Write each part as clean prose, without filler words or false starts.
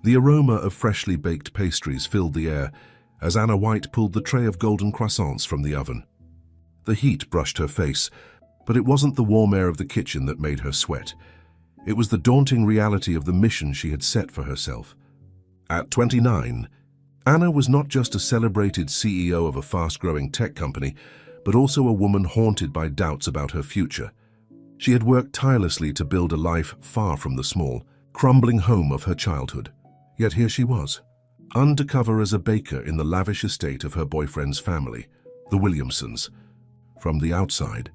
The aroma of freshly baked pastries filled the air as Anna White pulled the tray of golden croissants from the oven. The heat brushed her face, but it wasn't the warm air of the kitchen that made her sweat. It was the daunting reality of the mission she had set for herself. At 29, Anna was not just a celebrated CEO of a fast-growing tech company, but also a woman haunted by doubts about her future. She had worked tirelessly to build a life far from the small, crumbling home of her childhood. Yet here she was, undercover as a baker in the lavish estate of her boyfriend's family, the Williamsons. From the outside,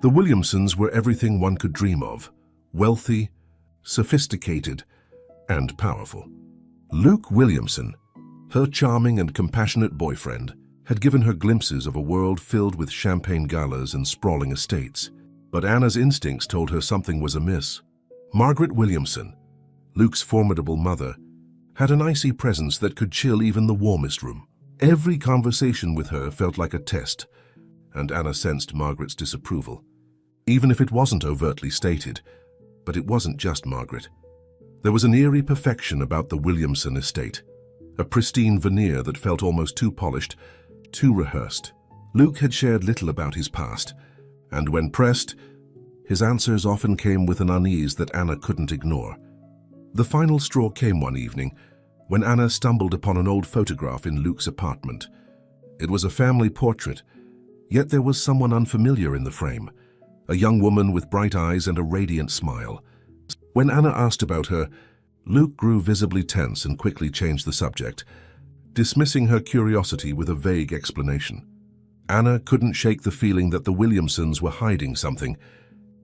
the Williamsons were everything one could dream of: wealthy, sophisticated, and powerful. Luke Williamson, her charming and compassionate boyfriend, had given her glimpses of a world filled with champagne galas and sprawling estates. But Anna's instincts told her something was amiss. Margaret Williamson, Luke's formidable mother, had an icy presence that could chill even the warmest room. Every conversation with her felt like a test, and Anna sensed Margaret's disapproval, even if it wasn't overtly stated. But it wasn't just Margaret. There was an eerie perfection about the Williamson estate, a pristine veneer that felt almost too polished, too rehearsed. Luke had shared little about his past, and when pressed, his answers often came with an unease that Anna couldn't ignore. The final straw came one evening when Anna stumbled upon an old photograph in Luke's apartment. It was a family portrait, yet there was someone unfamiliar in the frame, a young woman with bright eyes and a radiant smile. When Anna asked about her, Luke grew visibly tense and quickly changed the subject, dismissing her curiosity with a vague explanation. Anna couldn't shake the feeling that the Williamsons were hiding something.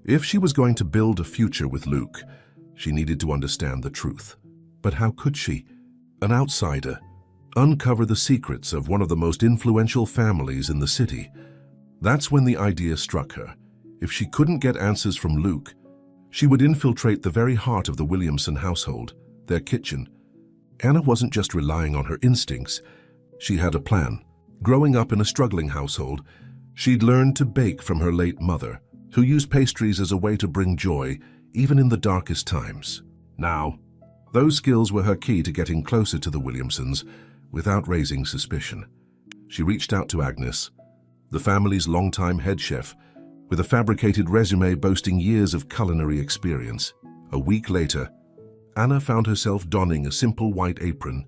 If she was going to build a future with Luke, she needed to understand the truth. But how could she, an outsider, uncover the secrets of one of the most influential families in the city? That's when the idea struck her. If she couldn't get answers from Luke, she would infiltrate the very heart of the Williamson household, their kitchen. Anna wasn't just relying on her instincts. She had a plan. Growing up in a struggling household, she'd learned to bake from her late mother, who used pastries as a way to bring joy, even in the darkest times. Now, those skills were her key to getting closer to the Williamsons without raising suspicion. She reached out to Agnes, the family's longtime head chef, with a fabricated resume boasting years of culinary experience. A week later, Anna found herself donning a simple white apron,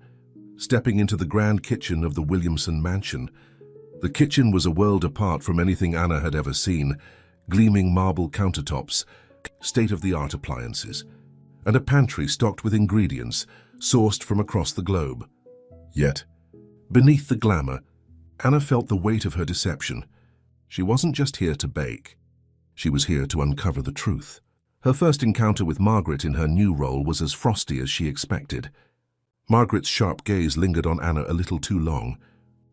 stepping into the grand kitchen of the Williamson mansion. The kitchen was a world apart from anything Anna had ever seen: gleaming marble countertops, state-of-the-art appliances, and a pantry stocked with ingredients sourced from across the globe. Yet, beneath the glamour, Anna felt the weight of her deception. She wasn't just here to bake. She was here to uncover the truth. Her first encounter with Margaret in her new role was as frosty as she expected. Margaret's sharp gaze lingered on Anna a little too long,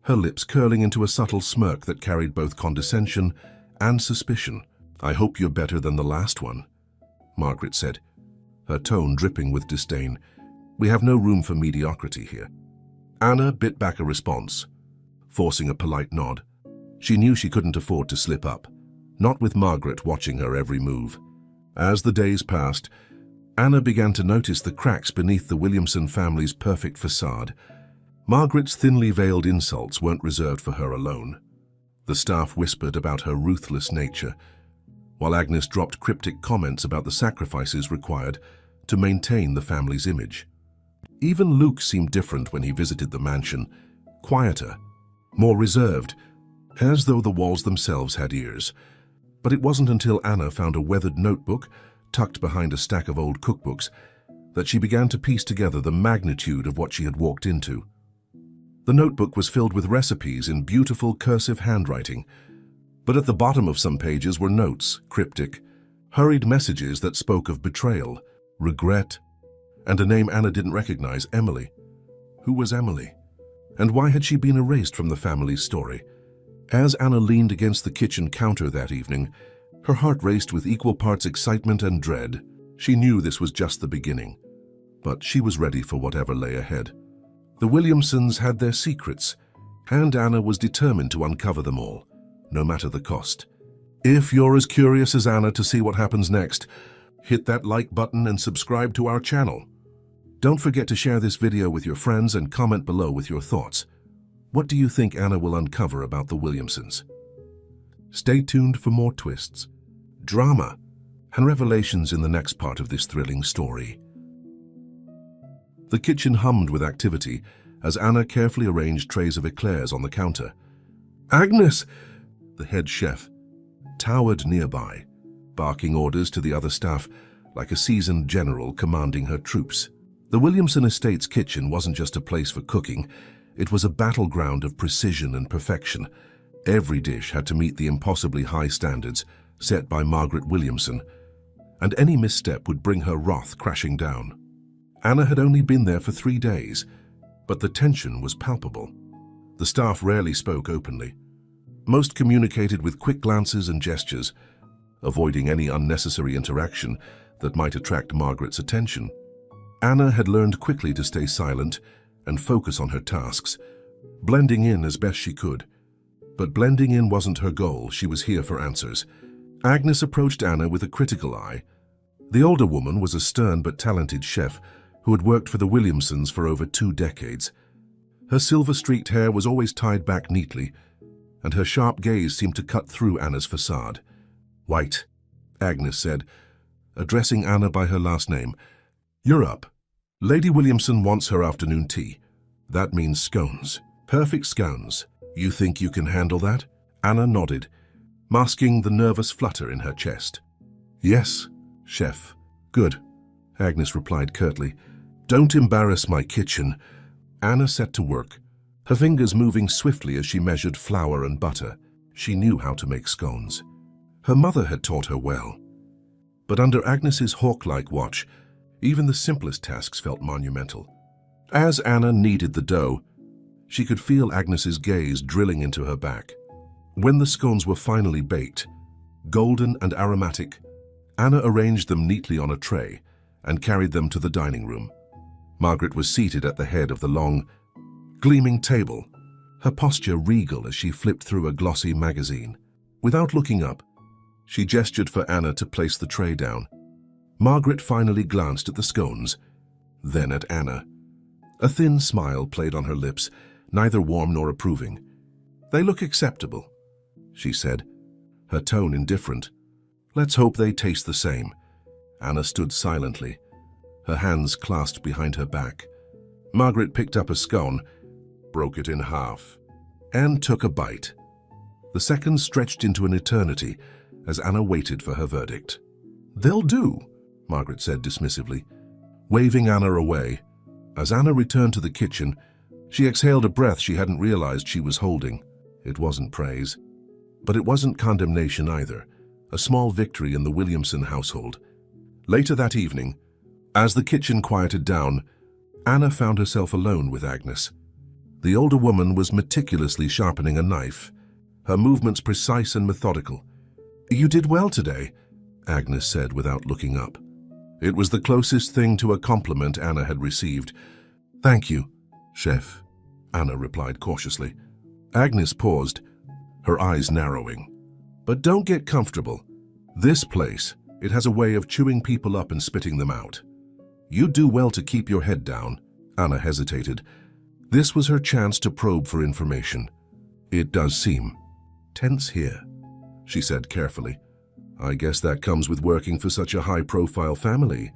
her lips curling into a subtle smirk that carried both condescension and suspicion. "I hope you're better than the last one," Margaret said, her tone dripping with disdain. "We have no room for mediocrity here." Anna bit back a response, forcing a polite nod. She knew she couldn't afford to slip up, not with Margaret watching her every move. As the days passed, Anna began to notice the cracks beneath the Williamson family's perfect facade. Margaret's thinly veiled insults weren't reserved for her alone. The staff whispered about her ruthless nature, while Agnes dropped cryptic comments about the sacrifices required to maintain the family's image. Even Luke seemed different when he visited the mansion, quieter, more reserved, as though the walls themselves had ears. But it wasn't until Anna found a weathered notebook tucked behind a stack of old cookbooks that she began to piece together the magnitude of what she had walked into. The notebook was filled with recipes in beautiful cursive handwriting, but at the bottom of some pages were notes, cryptic, hurried messages that spoke of betrayal, regret, and a name Anna didn't recognize: Emily. Who was Emily? And why had she been erased from the family's story? As Anna leaned against the kitchen counter that evening, her heart raced with equal parts excitement and dread. She knew this was just the beginning, but she was ready for whatever lay ahead. The Williamsons had their secrets, and Anna was determined to uncover them all, no matter the cost. If you're as curious as Anna to see what happens next, hit that like button and subscribe to our channel. Don't forget to share this video with your friends and comment below with your thoughts. What do you think Anna will uncover about the Williamsons? Stay tuned for more twists, drama, and revelations in the next part of this thrilling story. The kitchen hummed with activity as Anna carefully arranged trays of eclairs on the counter. "Agnes!" The head chef towered nearby, barking orders to the other staff like a seasoned general commanding her troops. The Williamson estate's kitchen wasn't just a place for cooking, it was a battleground of precision and perfection. Every dish had to meet the impossibly high standards set by Margaret Williamson, and any misstep would bring her wrath crashing down. Anna had only been there for 3 days, but the tension was palpable. The staff rarely spoke openly. Most communicated with quick glances and gestures, avoiding any unnecessary interaction that might attract Margaret's attention. Anna had learned quickly to stay silent and focus on her tasks, blending in as best she could. But blending in wasn't her goal, she was here for answers. Agnes approached Anna with a critical eye. The older woman was a stern but talented chef who had worked for the Williamsons for over 2 decades. Her silver-streaked hair was always tied back neatly, and her sharp gaze seemed to cut through Anna's facade. "White," Agnes said, addressing Anna by her last name. "You're up. Lady Williamson wants her afternoon tea. That means scones. Perfect scones. You think you can handle that?" Anna nodded, masking the nervous flutter in her chest. "Yes, chef." "Good," Agnes replied curtly. "Don't embarrass my kitchen." Anna set to work, her fingers moving swiftly as she measured flour and butter. She knew how to make scones. Her mother had taught her well. But under Agnes's hawk-like watch, even the simplest tasks felt monumental. As Anna kneaded the dough, she could feel Agnes's gaze drilling into her back. When the scones were finally baked, golden and aromatic, Anna arranged them neatly on a tray and carried them to the dining room. Margaret was seated at the head of the long, gleaming table, her posture regal as she flipped through a glossy magazine. Without looking up, she gestured for Anna to place the tray down. Margaret finally glanced at the scones, then at Anna. A thin smile played on her lips, neither warm nor approving. "They look acceptable," she said, her tone indifferent. "Let's hope they taste the same." Anna stood silently, her hands clasped behind her back. Margaret picked up a scone, broke it in half, and took a bite. The seconds stretched into an eternity as Anna waited for her verdict. "They'll do," Margaret said dismissively, waving Anna away. As Anna returned to the kitchen, she exhaled a breath she hadn't realized she was holding. It wasn't praise, but it wasn't condemnation either, a small victory in the Williamson household. Later that evening, as the kitchen quieted down, Anna found herself alone with Agnes. The older woman was meticulously sharpening a knife, her movements precise and methodical. "You did well today," Agnes said without looking up. It was the closest thing to a compliment Anna had received. "Thank you, chef," Anna replied cautiously. Agnes paused, her eyes narrowing. "But don't get comfortable. This place, it has a way of chewing people up and spitting them out. You do well to keep your head down." Anna hesitated. This was her chance to probe for information. "It does seem tense here," she said carefully. "I guess that comes with working for such a high-profile family."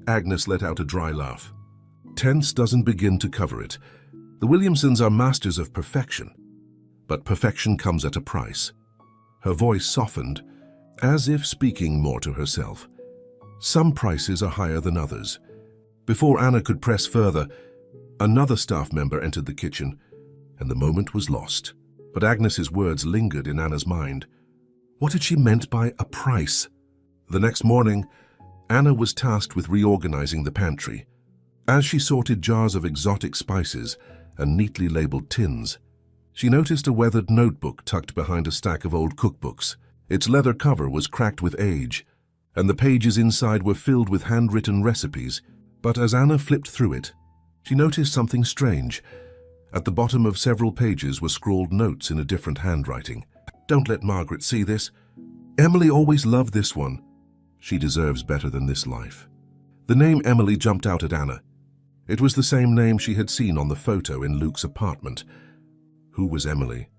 Agnes let out a dry laugh. "Tense doesn't begin to cover it. The Williamsons are masters of perfection, but perfection comes at a price." Her voice softened, as if speaking more to herself. "Some prices are higher than others." Before Anna could press further, another staff member entered the kitchen, and the moment was lost. But Agnes's words lingered in Anna's mind. What had she meant by a price? The next morning, Anna was tasked with reorganizing the pantry. As she sorted jars of exotic spices and neatly labeled tins, she noticed a weathered notebook tucked behind a stack of old cookbooks. Its leather cover was cracked with age, and the pages inside were filled with handwritten recipes. But as Anna flipped through it, she noticed something strange. At the bottom of several pages were scrawled notes in a different handwriting. "Don't let Margaret see this. Emily always loved this one. She deserves better than this life." The name Emily jumped out at Anna. It was the same name she had seen on the photo in Luke's apartment. Who was Emily?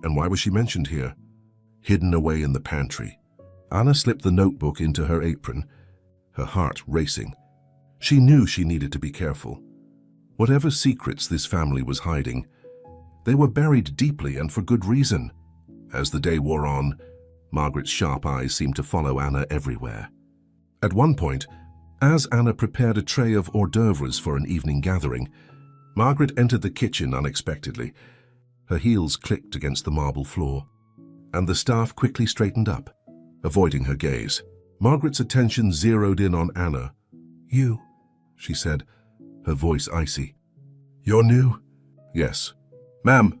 And why was she mentioned here? Hidden away in the pantry. Anna slipped the notebook into her apron, her heart racing. She knew she needed to be careful. Whatever secrets this family was hiding, they were buried deeply and for good reason. As the day wore on, Margaret's sharp eyes seemed to follow Anna everywhere. At one point, as Anna prepared a tray of hors d'oeuvres for an evening gathering, Margaret entered the kitchen unexpectedly. Her heels clicked against the marble floor, and the staff quickly straightened up, avoiding her gaze. Margaret's attention zeroed in on Anna. "You," she said, her voice icy. "You're new?" "Yes." "Ma'am,"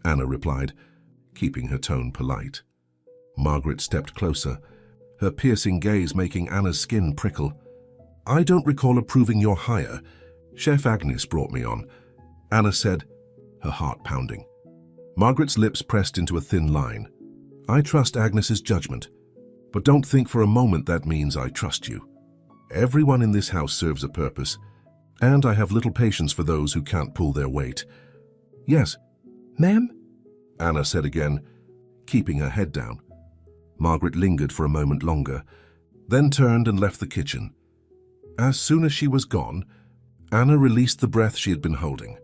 Anna replied, keeping her tone polite. Margaret stepped closer, her piercing gaze making Anna's skin prickle. "I don't recall approving your hire. Chef Agnes brought me on," Anna said, her heart pounding. Margaret's lips pressed into a thin line. "I trust Agnes's judgment, but don't think for a moment that means I trust you. Everyone in this house serves a purpose, and I have little patience for those who can't pull their weight." "Yes." "Ma'am?" Anna said again, keeping her head down. Margaret lingered for a moment longer, then turned and left the kitchen. As soon as she was gone, Anna released the breath she had been holding.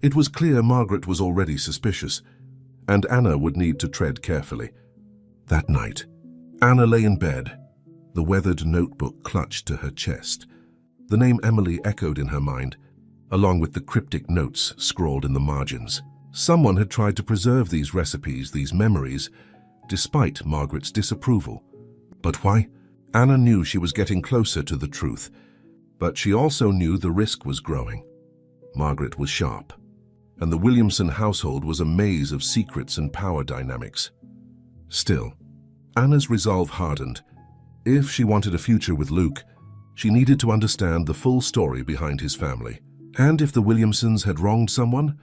It was clear Margaret was already suspicious, and Anna would need to tread carefully. That night, Anna lay in bed, the weathered notebook clutched to her chest. The name Emily echoed in her mind, along with the cryptic notes scrawled in the margins. Someone had tried to preserve these recipes, these memories, despite Margaret's disapproval. But why? Anna knew she was getting closer to the truth, but she also knew the risk was growing. Margaret was sharp, and the Williamson household was a maze of secrets and power dynamics. Still, Anna's resolve hardened. If she wanted a future with Luke, she needed to understand the full story behind his family. And if the Williamsons had wronged someone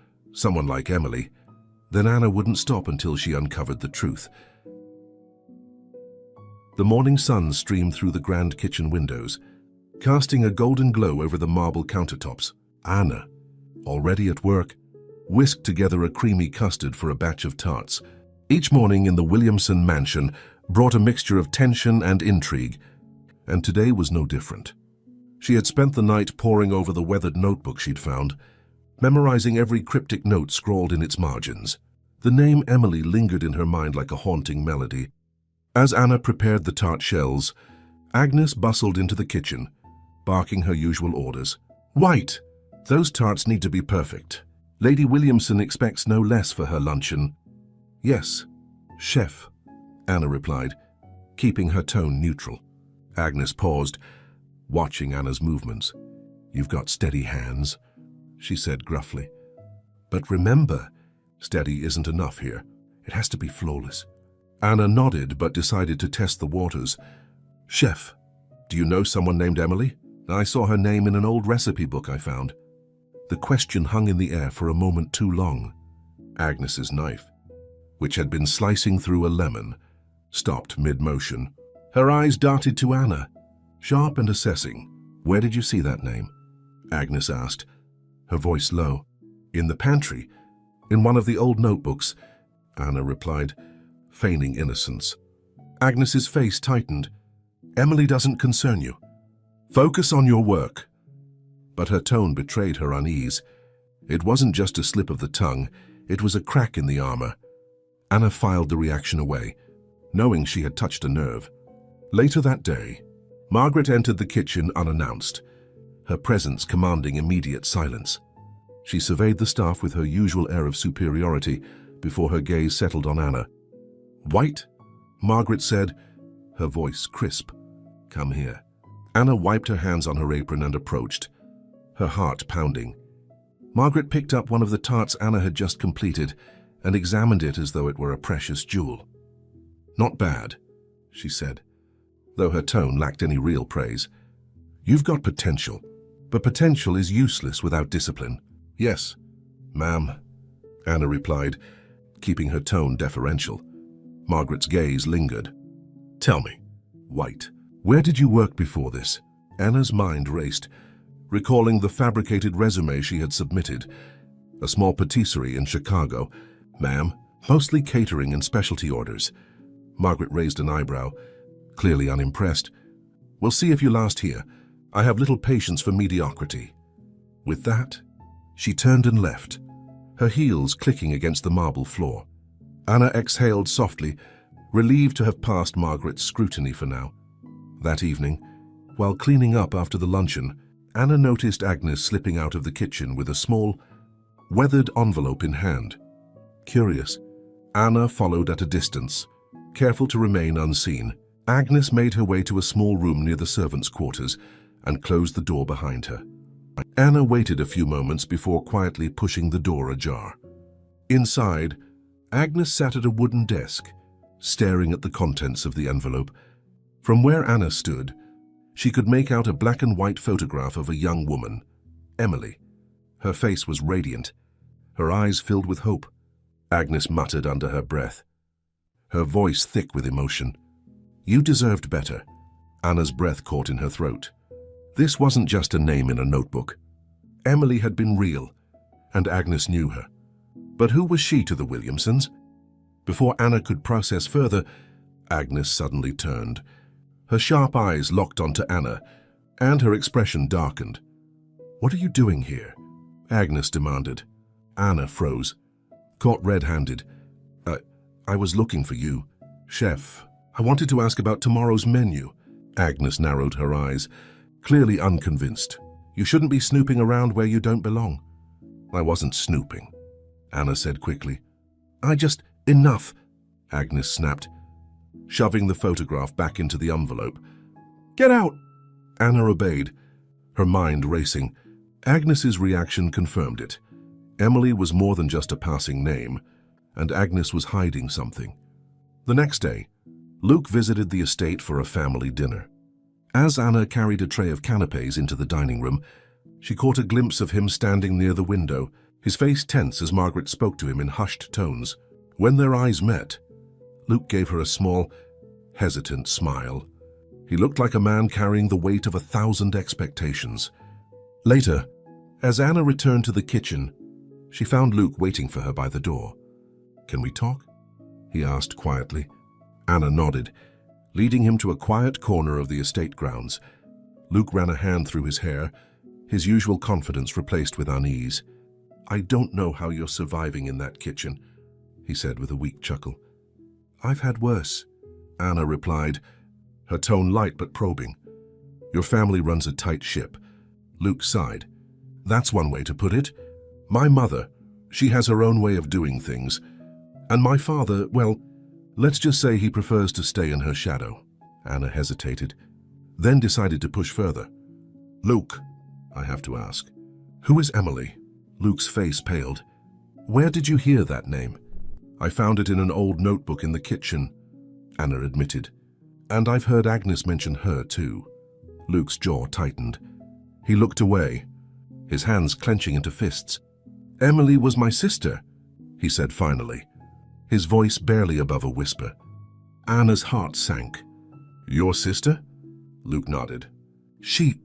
like Emily, then Anna wouldn't stop until she uncovered the truth. The morning sun streamed through the grand kitchen windows, casting a golden glow over the marble countertops. Anna, already at work, whisked together a creamy custard for a batch of tarts. Each morning in the Williamson mansion brought a mixture of tension and intrigue, and today was no different. She had spent the night poring over the weathered notebook she'd found, memorizing every cryptic note scrawled in its margins. The name Emily lingered in her mind like a haunting melody. As Anna prepared the tart shells, Agnes bustled into the kitchen, barking her usual orders. "White! Those tarts need to be perfect. Lady Williamson expects no less for her luncheon." "Yes, chef," Anna replied, keeping her tone neutral. Agnes paused, watching Anna's movements. "You've got steady hands," she said gruffly. "But remember, steady isn't enough here. It has to be flawless." Anna nodded but decided to test the waters. "Chef, do you know someone named Emily? I saw her name in an old recipe book I found." The question hung in the air for a moment too long. Agnes's knife, which had been slicing through a lemon, stopped mid-motion. Her eyes darted to Anna, sharp and assessing. "Where did you see that name?" Agnes asked, her voice low. "In the pantry, in one of the old notebooks," Anna replied, feigning innocence. Agnes's face tightened. "Emily doesn't concern you. Focus on your work." But her tone betrayed her unease. It wasn't just a slip of the tongue, it was a crack in the armor. Anna filed the reaction away, knowing she had touched a nerve. Later that day, Margaret entered the kitchen unannounced, her presence commanding immediate silence. She surveyed the staff with her usual air of superiority before her gaze settled on Anna. "White?" Margaret said, her voice crisp. "Come here." Anna wiped her hands on her apron and approached, her heart pounding. Margaret picked up one of the tarts Anna had just completed and examined it as though it were a precious jewel. "Not bad," she said, though her tone lacked any real praise. "You've got potential, but potential is useless without discipline." "Yes, ma'am," Anna replied, keeping her tone deferential. Margaret's gaze lingered. "Tell me, White, where did you work before this?" Anna's mind raced, recalling the fabricated resume she had submitted. A small patisserie in Chicago. Ma'am, mostly catering and specialty orders. Margaret raised an eyebrow, clearly unimpressed. We'll see if you last here. I have little patience for mediocrity. With that, she turned and left, her heels clicking against the marble floor. Anna exhaled softly, relieved to have passed Margaret's scrutiny for now. That evening, while cleaning up after the luncheon, Anna noticed Agnes slipping out of the kitchen with a small, weathered envelope in hand. Curious, Anna followed at a distance, careful to remain unseen. Agnes made her way to a small room near the servants' quarters and closed the door behind her. Anna waited a few moments before quietly pushing the door ajar. Inside, Agnes sat at a wooden desk, staring at the contents of the envelope. From where Anna stood, she could make out a black and white photograph of a young woman, Emily. Her face was radiant, her eyes filled with hope. Agnes muttered under her breath, her voice thick with emotion. You deserved better. Anna's breath caught in her throat. This wasn't just a name in a notebook. Emily had been real, and Agnes knew her. But who was she to the Williamsons? Before Anna could process further, Agnes suddenly turned. Her sharp eyes locked onto Anna, and her expression darkened. What are you doing here? Agnes demanded. Anna froze, caught red-handed. I was looking for you. Chef, I wanted to ask about tomorrow's menu. Agnes narrowed her eyes, clearly unconvinced. You shouldn't be snooping around where you don't belong. I wasn't snooping, Anna said quickly. Enough, Agnes snapped, shoving the photograph back into the envelope. Get out! Anna obeyed, her mind racing. Agnes's reaction confirmed it. Emily was more than just a passing name, and Agnes was hiding something. The next day, Luke visited the estate for a family dinner. As Anna carried a tray of canapes into the dining room, she caught a glimpse of him standing near the window, his face tense as Margaret spoke to him in hushed tones. When their eyes met, Luke gave her a small, hesitant smile. He looked like a man carrying the weight of 1,000 expectations. Later, as Anna returned to the kitchen, she found Luke waiting for her by the door. Can we talk? He asked quietly. Anna nodded, leading him to a quiet corner of the estate grounds. Luke ran a hand through his hair, his usual confidence replaced with unease. I don't know how you're surviving in that kitchen, he said with a weak chuckle. I've had worse, Anna replied, her tone light but probing. Your family runs a tight ship. Luke sighed. That's one way to put it. My mother, she has her own way of doing things. And my father, well, let's just say he prefers to stay in her shadow. Anna hesitated, then decided to push further. Luke, I have to ask, who is Emily? Luke's face paled. Where did you hear that name? I found it in an old notebook in the kitchen, Anna admitted. And I've heard Agnes mention her too. Luke's jaw tightened. He looked away, his hands clenching into fists. Emily was my sister, he said finally, his voice barely above a whisper. Anna's heart sank. Your sister? Luke nodded. She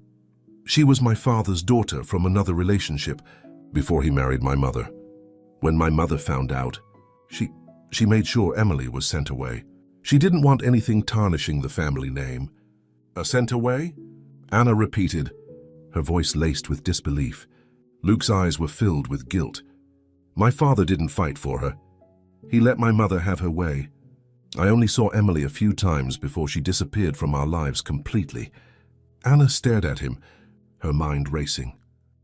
was my father's daughter from another relationship before he married my mother. When my mother found out, she made sure Emily was sent away. She didn't want anything tarnishing the family name. Sent away? Anna repeated, her voice laced with disbelief. Luke's eyes were filled with guilt. My father didn't fight for her. He let my mother have her way. I only saw Emily a few times before she disappeared from our lives completely. Anna stared at him, her mind racing.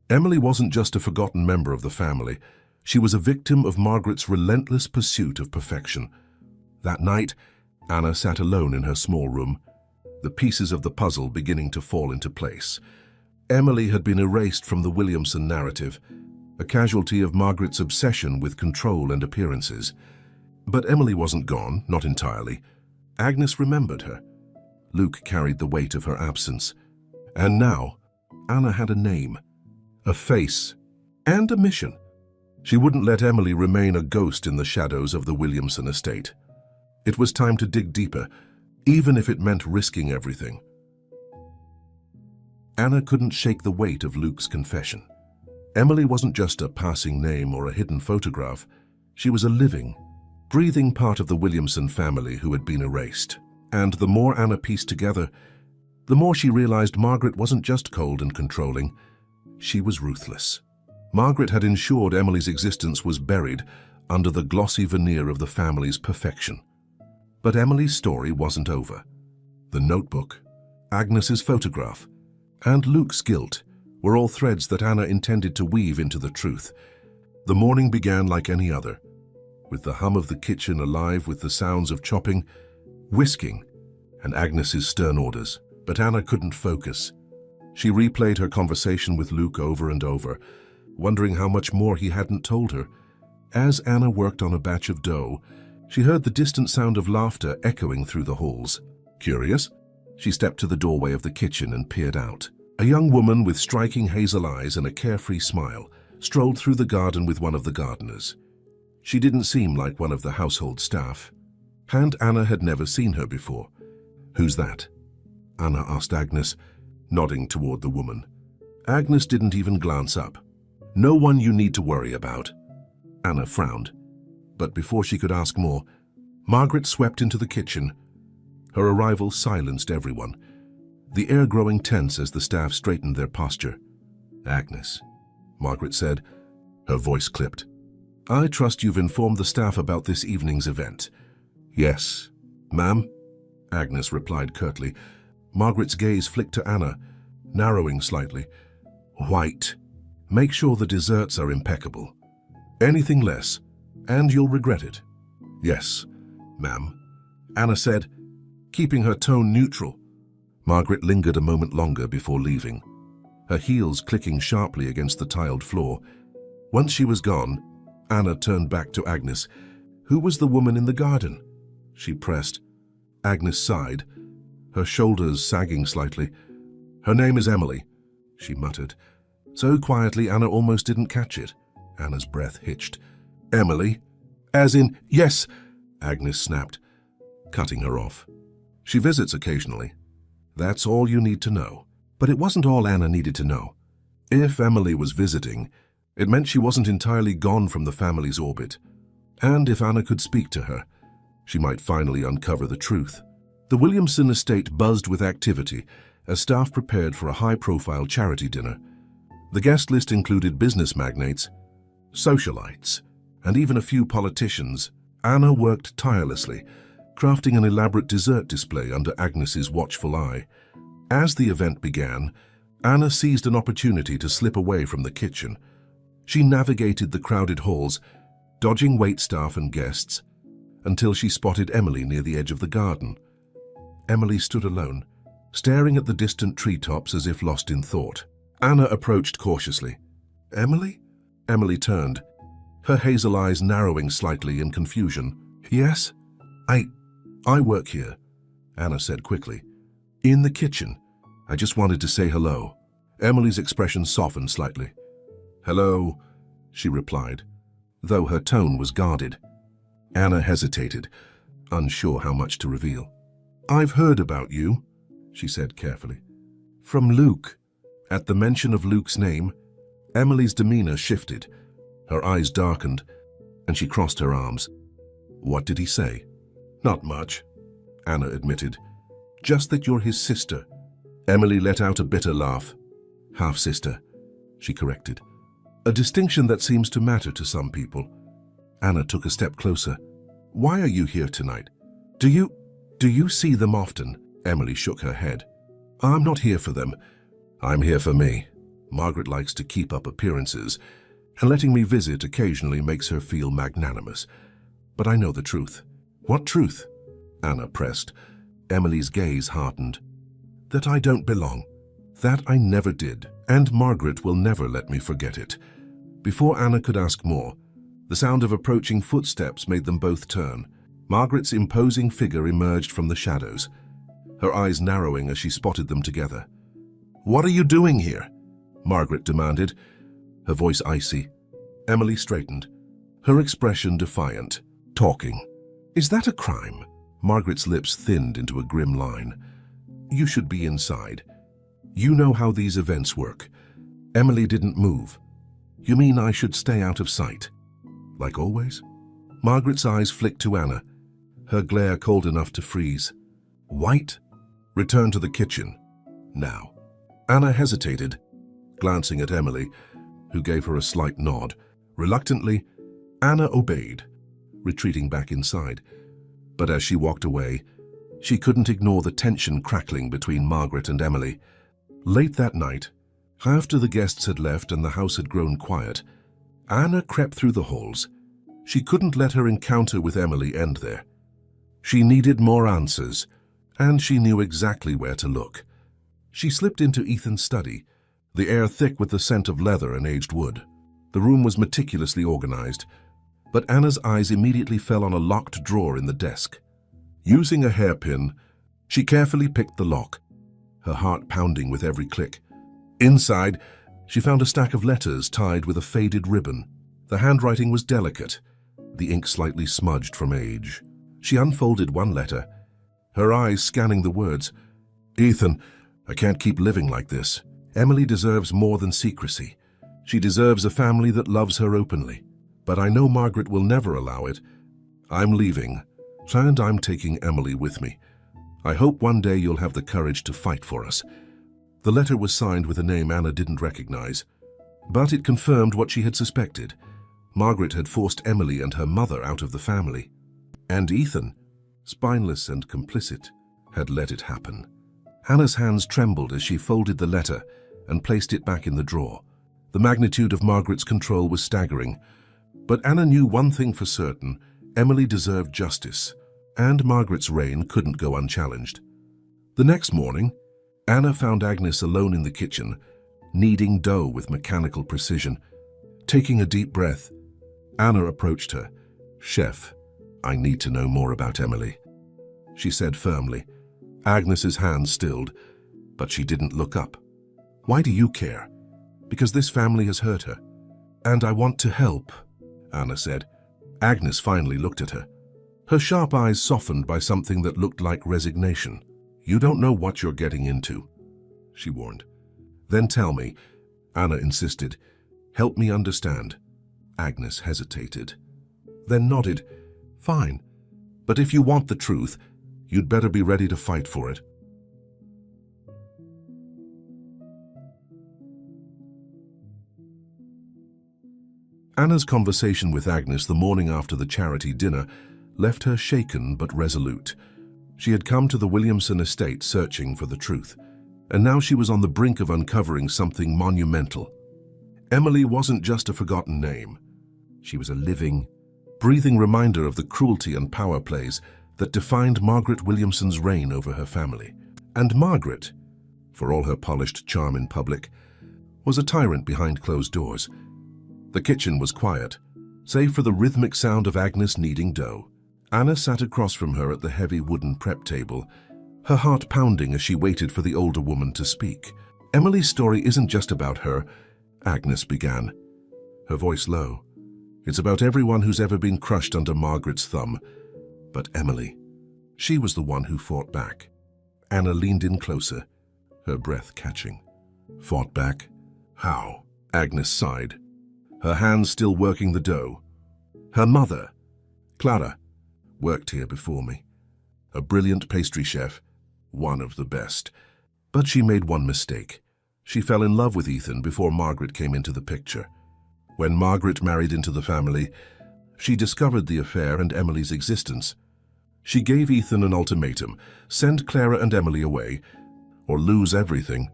Emily wasn't just a forgotten member of the family. She was a victim of Margaret's relentless pursuit of perfection. That night, Anna sat alone in her small room, the pieces of the puzzle beginning to fall into place. Emily had been erased from the Williamson narrative, a casualty of Margaret's obsession with control and appearances. But Emily wasn't gone, not entirely. Agnes remembered her. Luke carried the weight of her absence. And now, Anna had a name, a face, and a mission. She wouldn't let Emily remain a ghost in the shadows of the Williamson estate. It was time to dig deeper, even if it meant risking everything. Anna couldn't shake the weight of Luke's confession. Emily wasn't just a passing name or a hidden photograph. She was a living, breathing part of the Williamson family who had been erased. And the more Anna pieced together, the more she realized Margaret wasn't just cold and controlling. She was ruthless. Margaret had ensured Emily's existence was buried under the glossy veneer of the family's perfection. But Emily's story wasn't over. The notebook, Agnes's photograph, and Luke's guilt were all threads that Anna intended to weave into the truth. The morning began like any other, with the hum of the kitchen alive with the sounds of chopping, whisking, and Agnes's stern orders. But Anna couldn't focus. She replayed her conversation with Luke over and over, wondering how much more he hadn't told her. As Anna worked on a batch of dough, she heard the distant sound of laughter echoing through the halls. Curious, she stepped to the doorway of the kitchen and peered out. A young woman with striking hazel eyes and a carefree smile strolled through the garden with one of the gardeners. She didn't seem like one of the household staff, and Anna had never seen her before. "Who's that?" Anna asked Agnes, nodding toward the woman. Agnes didn't even glance up. "No one you need to worry about." Anna frowned, but before she could ask more, Margaret swept into the kitchen. Her arrival silenced everyone, the air growing tense as the staff straightened their posture. "Agnes," Margaret said, her voice clipped. "I trust you've informed the staff about this evening's event." "Yes, ma'am," Agnes replied curtly. Margaret's gaze flicked to Anna, narrowing slightly. "White. Make sure the desserts are impeccable. Anything less, and you'll regret it." "Yes, ma'am," Anna said, keeping her tone neutral. Margaret lingered a moment longer before leaving, her heels clicking sharply against the tiled floor. Once she was gone, Anna turned back to Agnes. "Who was the woman in the garden?" she pressed. Agnes sighed, her shoulders sagging slightly. "Her name is Emily," she muttered, so quietly Anna almost didn't catch it. Anna's breath hitched. "Emily? As in, yes," Agnes snapped, cutting her off. "She visits occasionally. That's all you need to know." But it wasn't all Anna needed to know. If Emily was visiting, it meant she wasn't entirely gone from the family's orbit. And if Anna could speak to her, she might finally uncover the truth. The Williamson estate buzzed with activity as staff prepared for a high-profile charity dinner. The guest list included business magnates, socialites, and even a few politicians. Anna worked tirelessly, crafting an elaborate dessert display under Agnes's watchful eye. As the event began, Anna seized an opportunity to slip away from the kitchen. She navigated the crowded halls, dodging waitstaff and guests, until she spotted Emily near the edge of the garden. Emily stood alone, staring at the distant treetops as if lost in thought. Anna approached cautiously. "Emily?" Emily turned, her hazel eyes narrowing slightly in confusion. "Yes? I work here," Anna said quickly. "In the kitchen. I just wanted to say hello." Emily's expression softened slightly. "Hello," she replied, though her tone was guarded. Anna hesitated, unsure how much to reveal. "I've heard about you," she said carefully. "From Luke." At the mention of Luke's name, Emily's demeanor shifted. Her eyes darkened, and she crossed her arms. "What did he say?" "Not much," Anna admitted. "Just that you're his sister." Emily let out a bitter laugh. "Half-sister," she corrected. A distinction that seems to matter to some people. Anna took a step closer. "Why are you here tonight? Do you see them often?" Emily shook her head. "I'm not here for them. I'm here for me. Margaret likes to keep up appearances, and letting me visit occasionally makes her feel magnanimous. But I know the truth." "What truth?" Anna pressed. Emily's gaze hardened. "That I don't belong. That I never did, and Margaret will never let me forget it." Before Anna could ask more, the sound of approaching footsteps made them both turn. Margaret's imposing figure emerged from the shadows, her eyes narrowing as she spotted them together. "What are you doing here?" Margaret demanded, her voice icy. Emily straightened, her expression defiant. "Talking. Is that a crime?" Margaret's lips thinned into a grim line. "You should be inside." You know how these events work. Emily didn't move. You mean I should stay out of sight? Like always? Margaret's eyes flicked to Anna, her glare cold enough to freeze. White? Return to the kitchen. Now. Anna hesitated, glancing at Emily, who gave her a slight nod. Reluctantly, Anna obeyed, retreating back inside. But as she walked away, she couldn't ignore the tension crackling between Margaret and Emily. Late that night, after the guests had left and the house had grown quiet, Anna crept through the halls. She couldn't let her encounter with Emily end there. She needed more answers, and she knew exactly where to look. She slipped into Ethan's study, the air thick with the scent of leather and aged wood. The room was meticulously organized, but Anna's eyes immediately fell on a locked drawer in the desk. Using a hairpin, she carefully picked the lock, her heart pounding with every click. Inside, she found a stack of letters tied with a faded ribbon. The handwriting was delicate, the ink slightly smudged from age. She unfolded one letter, her eyes scanning the words. Ethan, I can't keep living like this. Emily deserves more than secrecy. She deserves a family that loves her openly. But I know Margaret will never allow it. I'm leaving, and I'm taking Emily with me. I hope one day you'll have the courage to fight for us. The letter was signed with a name Anna didn't recognize, but it confirmed what she had suspected. Margaret had forced Emily and her mother out of the family. And Ethan, spineless and complicit, had let it happen. Anna's hands trembled as she folded the letter and placed it back in the drawer. The magnitude of Margaret's control was staggering, but Anna knew one thing for certain: Emily deserved justice, and Margaret's reign couldn't go unchallenged. The next morning, Anna found Agnes alone in the kitchen, kneading dough with mechanical precision. Taking a deep breath, Anna approached her. Chef, I need to know more about Emily, she said firmly. Agnes's hands stilled, but she didn't look up. Why do you care? Because this family has hurt her. And I want to help, Anna said. Agnes finally looked at her. Her sharp eyes softened by something that looked like resignation. You don't know what you're getting into, she warned. Then tell me, Anna insisted. Help me understand. Agnes hesitated, then nodded. Fine, but if you want the truth, you'd better be ready to fight for it. Anna's conversation with Agnes the morning after the charity dinner left her shaken but resolute. She had come to the Williamson estate searching for the truth, and now she was on the brink of uncovering something monumental. Emily wasn't just a forgotten name. She was a living, breathing reminder of the cruelty and power plays that defined Margaret Williamson's reign over her family. And Margaret, for all her polished charm in public, was a tyrant behind closed doors. The kitchen was quiet, save for the rhythmic sound of Agnes kneading dough. Anna sat across from her at the heavy wooden prep table, her heart pounding as she waited for the older woman to speak. Emily's story isn't just about her, Agnes began, her voice low. It's about everyone who's ever been crushed under Margaret's thumb. But Emily, she was the one who fought back. Anna leaned in closer, her breath catching. Fought back? How? Agnes sighed, her hands still working the dough. Her mother, Clara, worked here before me. A brilliant pastry chef, one of the best. But she made one mistake. She fell in love with Ethan before Margaret came into the picture. When Margaret married into the family, she discovered the affair and Emily's existence. She gave Ethan an ultimatum: send Clara and Emily away, or lose everything.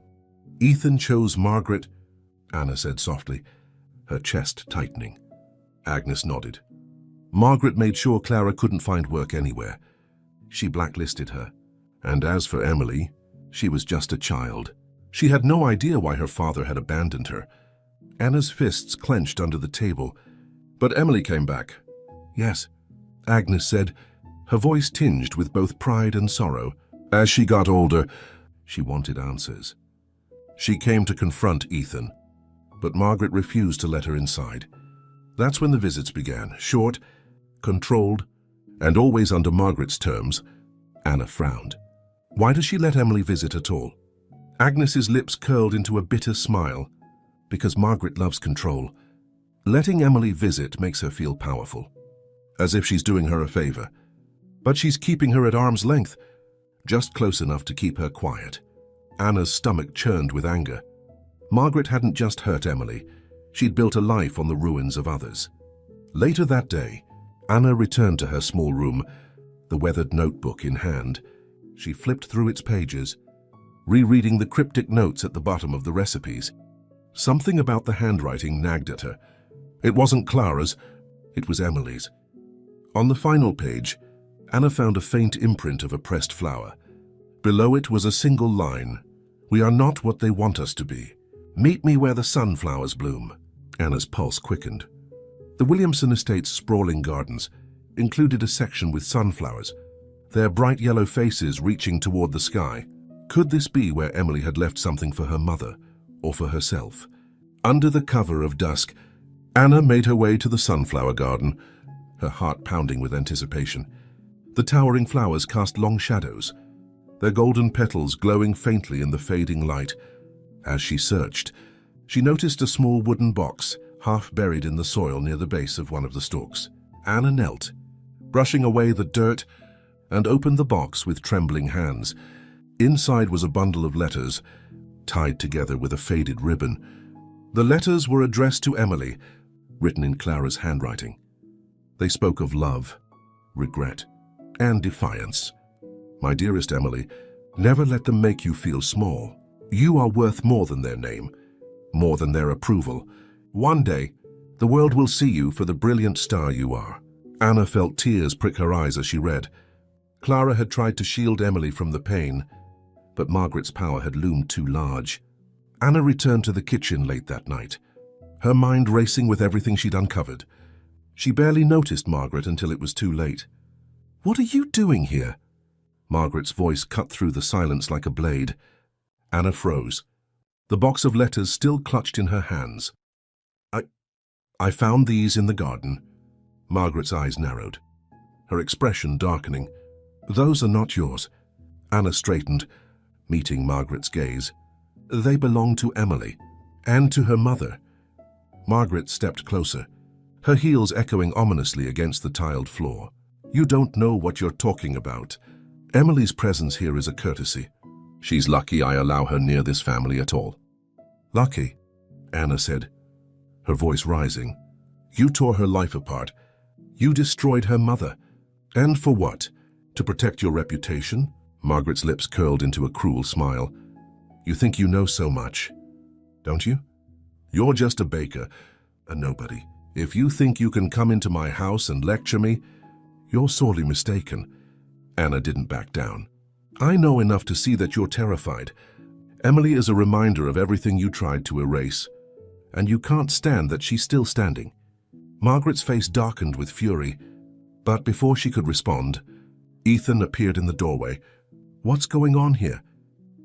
Ethan chose Margaret, Anna said softly, her chest tightening. Agnes nodded. Margaret made sure Clara couldn't find work anywhere. She blacklisted her. And as for Emily, she was just a child. She had no idea why her father had abandoned her. Anna's fists clenched under the table. But Emily came back. Yes, Agnes said, her voice tinged with both pride and sorrow. As she got older, she wanted answers. She came to confront Ethan, but Margaret refused to let her inside. That's when the visits began, short, controlled, and always under Margaret's terms. Anna frowned. Why does she let Emily visit at all? Agnes's lips curled into a bitter smile, because Margaret loves control. Letting Emily visit makes her feel powerful, as if she's doing her a favor. But she's keeping her at arm's length, just close enough to keep her quiet. Anna's stomach churned with anger. Margaret hadn't just hurt Emily, she'd built a life on the ruins of others. Later that day, Anna returned to her small room, the weathered notebook in hand. She flipped through its pages, rereading the cryptic notes at the bottom of the recipes. Something about the handwriting nagged at her. It wasn't Clara's, it was Emily's. On the final page, Anna found a faint imprint of a pressed flower. Below it was a single line: "We are not what they want us to be. Meet me where the sunflowers bloom." Anna's pulse quickened. The Williamson estate's sprawling gardens included a section with sunflowers, their bright yellow faces reaching toward the sky. Could this be where Emily had left something for her mother, or for herself? Under the cover of dusk, Anna made her way to the sunflower garden, her heart pounding with anticipation. The towering flowers cast long shadows, their golden petals glowing faintly in the fading light. As she searched, she noticed a small wooden box, half buried in the soil near the base of one of the stalks. Anna knelt, brushing away the dirt, and opened the box with trembling hands. Inside was a bundle of letters, tied together with a faded ribbon. The letters were addressed to Emily, written in Clara's handwriting. They spoke of love, regret, and defiance. "My dearest Emily, never let them make you feel small. You are worth more than their name, more than their approval. One day, the world will see you for the brilliant star you are." Anna felt tears prick her eyes as she read. Clara had tried to shield Emily from the pain, but Margaret's power had loomed too large. Anna returned to the kitchen late that night, her mind racing with everything she'd uncovered. She barely noticed Margaret until it was too late. "What are you doing here?" Margaret's voice cut through the silence like a blade. Anna froze, the box of letters still clutched in her hands. I found these in the garden." Margaret's eyes narrowed, her expression darkening. "Those are not yours." Anna straightened, meeting Margaret's gaze. "They belong to Emily, and to her mother." Margaret stepped closer, her heels echoing ominously against the tiled floor. "You don't know what you're talking about. Emily's presence here is a courtesy. She's lucky I allow her near this family at all." "Lucky," Anna said, her voice rising. "You tore her life apart. You destroyed her mother. And for what? To protect your reputation?" Margaret's lips curled into a cruel smile. "You think you know so much, don't you? You're just a baker, a nobody. If you think you can come into my house and lecture me, you're sorely mistaken." Anna didn't back down. "I know enough to see that you're terrified. Emily is a reminder of everything you tried to erase, and you can't stand that she's still standing." Margaret's face darkened with fury, but before she could respond, Ethan appeared in the doorway. "What's going on here?"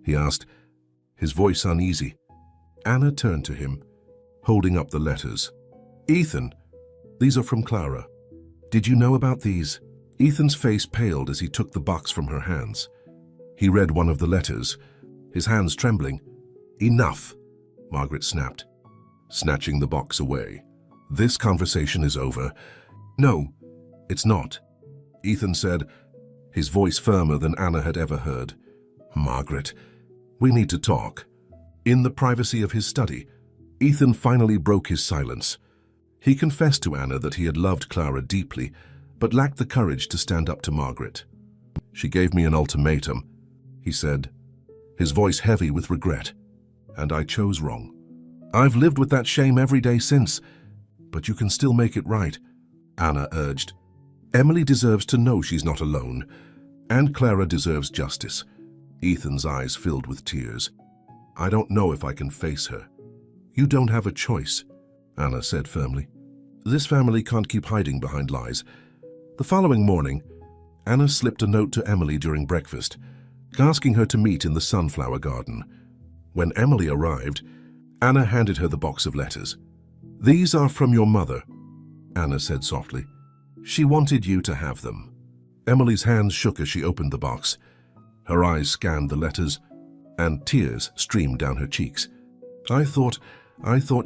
he asked, his voice uneasy. Anna turned to him, holding up the letters. "Ethan, these are from Clara. Did you know about these?" Ethan's face paled as he took the box from her hands. He read one of the letters, his hands trembling. "Enough," Margaret snapped, snatching the box away. "This conversation is over." "No, it's not," Ethan said, his voice firmer than Anna had ever heard. "Margaret, we need to talk." In the privacy of his study, Ethan finally broke his silence. He confessed to Anna that he had loved Clara deeply, but lacked the courage to stand up to Margaret. "She gave me an ultimatum," he said, his voice heavy with regret, "and I chose wrong. I've lived with that shame every day since, but you can still make it right," Anna urged. "Emily deserves to know she's not alone, and Clara deserves justice." Ethan's eyes filled with tears. "I don't know if I can face her." "You don't have a choice," Anna said firmly. "This family can't keep hiding behind lies." The following morning, Anna slipped a note to Emily during breakfast, asking her to meet in the sunflower garden. When Emily arrived, Anna handed her the box of letters. "These are from your mother," Anna said softly. "She wanted you to have them." Emily's hands shook as she opened the box. Her eyes scanned the letters, and tears streamed down her cheeks. I thought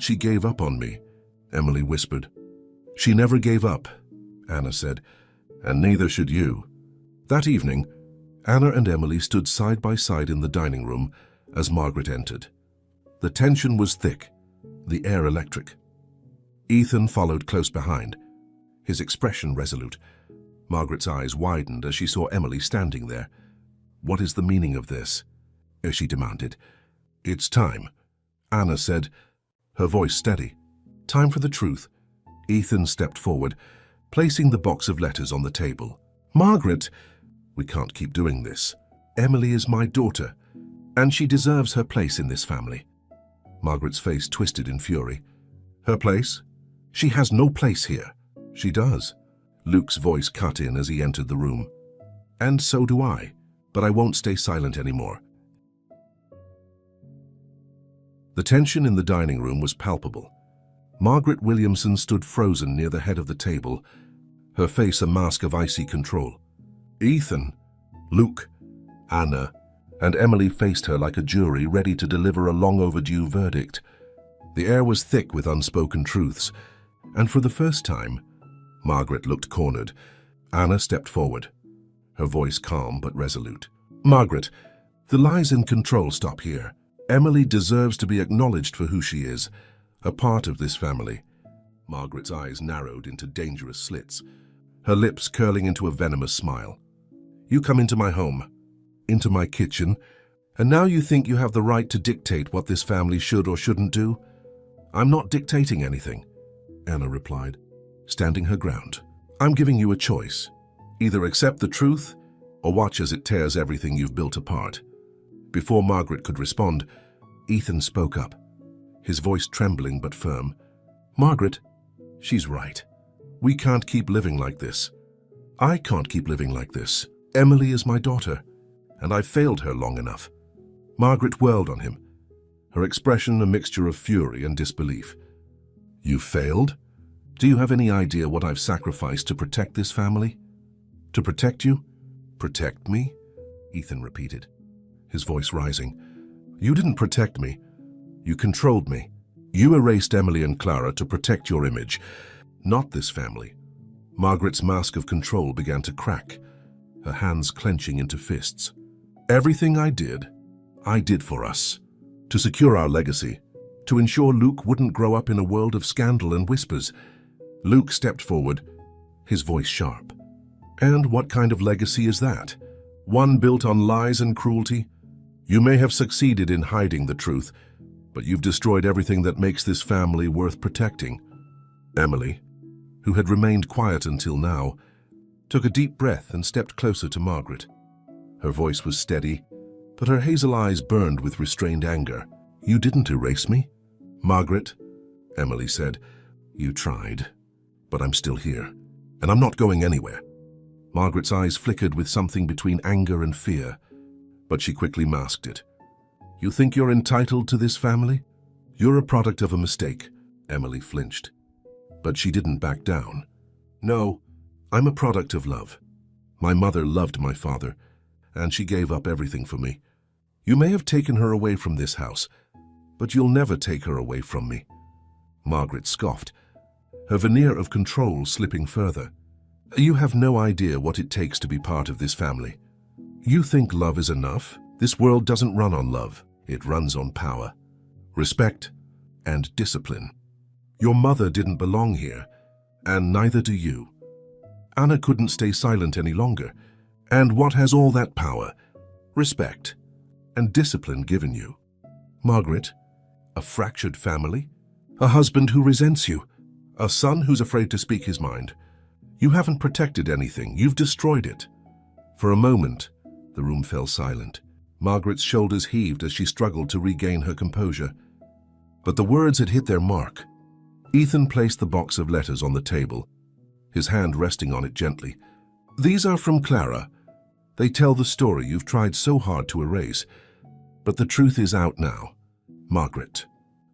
she gave up on me," Emily whispered. "She never gave up," Anna said, "and neither should you." That evening, Anna and Emily stood side by side in the dining room as Margaret entered. The tension was thick, the air electric. Ethan followed close behind, his expression resolute. Margaret's eyes widened as she saw Emily standing there. "What is the meaning of this?" she demanded. "It's time," Anna said, her voice steady. "Time for the truth." Ethan stepped forward, placing the box of letters on the table. "Margaret, we can't keep doing this. Emily is my daughter, and she deserves her place in this family." Margaret's face twisted in fury. "Her place? She has no place here." "She does." Luke's voice cut in as he entered the room. "And so do I, but I won't stay silent anymore." The tension in the dining room was palpable. Margaret Williamson stood frozen near the head of the table, her face a mask of icy control. Ethan, Luke, Anna, and Emily faced her like a jury ready to deliver a long-overdue verdict. The air was thick with unspoken truths, and for the first time, Margaret looked cornered. Anna stepped forward, her voice calm but resolute. "Margaret, the lies and control stop here. Emily deserves to be acknowledged for who she is, a part of this family." Margaret's eyes narrowed into dangerous slits, her lips curling into a venomous smile. "You come into my home, into my kitchen, and now you think you have the right to dictate what this family should or shouldn't do? I'm not dictating anything," Anna replied, standing her ground. "I'm giving you a choice. Either accept the truth or watch as it tears everything you've built apart." Before Margaret could respond, Ethan spoke up, his voice trembling but firm. "Margaret, she's right. We can't keep living like this. I can't keep living like this. Emily is my daughter, and I've failed her long enough." Margaret whirled on him, her expression a mixture of fury and disbelief. "You failed? Do you have any idea what I've sacrificed to protect this family? To protect you? Protect me?" Ethan repeated, his voice rising. "You didn't protect me. You controlled me. You erased Emily and Clara to protect your image, not this family." Margaret's mask of control began to crack, her hands clenching into fists. "Everything I did for us. To secure our legacy, to ensure Luke wouldn't grow up in a world of scandal and whispers." Luke stepped forward, his voice sharp. "And what kind of legacy is that? One built on lies and cruelty? You may have succeeded in hiding the truth, but you've destroyed everything that makes this family worth protecting." Emily, who had remained quiet until now, took a deep breath and stepped closer to Margaret. Her voice was steady, but her hazel eyes burned with restrained anger. "You didn't erase me, Margaret," Emily said. "You tried, but I'm still here, and I'm not going anywhere." Margaret's eyes flickered with something between anger and fear, but she quickly masked it. "You think you're entitled to this family? You're a product of a mistake," Emily flinched. But she didn't back down. "No, I'm a product of love. My mother loved my father, and she gave up everything for me. You may have taken her away from this house, but you'll never take her away from me." Margaret scoffed, her veneer of control slipping further. "You have no idea what it takes to be part of this family. You think love is enough? This world doesn't run on love. It runs on power, respect, and discipline. Your mother didn't belong here, and neither do you. Anna couldn't stay silent any longer. And what has all that power, respect, and discipline given you? Margaret, a fractured family, a husband who resents you, a son who's afraid to speak his mind. You haven't protected anything, you've destroyed it." For a moment, the room fell silent. Margaret's shoulders heaved as she struggled to regain her composure. But the words had hit their mark. Ethan placed the box of letters on the table, his hand resting on it gently. "These are from Clara. They tell the story you've tried so hard to erase. But the truth is out now. Margaret,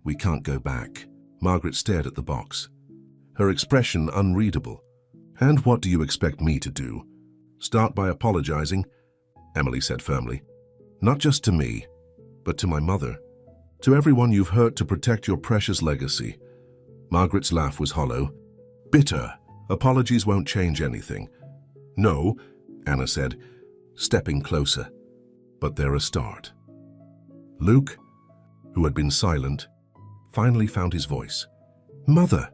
we can't go back." Margaret stared at the box, her expression unreadable. "And what do you expect me to do? Start by apologizing?" Emily said firmly. "Not just to me, but to my mother. To everyone you've hurt to protect your precious legacy." Margaret's laugh was hollow. "Bitter. Apologies won't change anything." "No," Anna said, stepping closer. "But they're a start." Luke, who had been silent, finally found his voice. "Mother,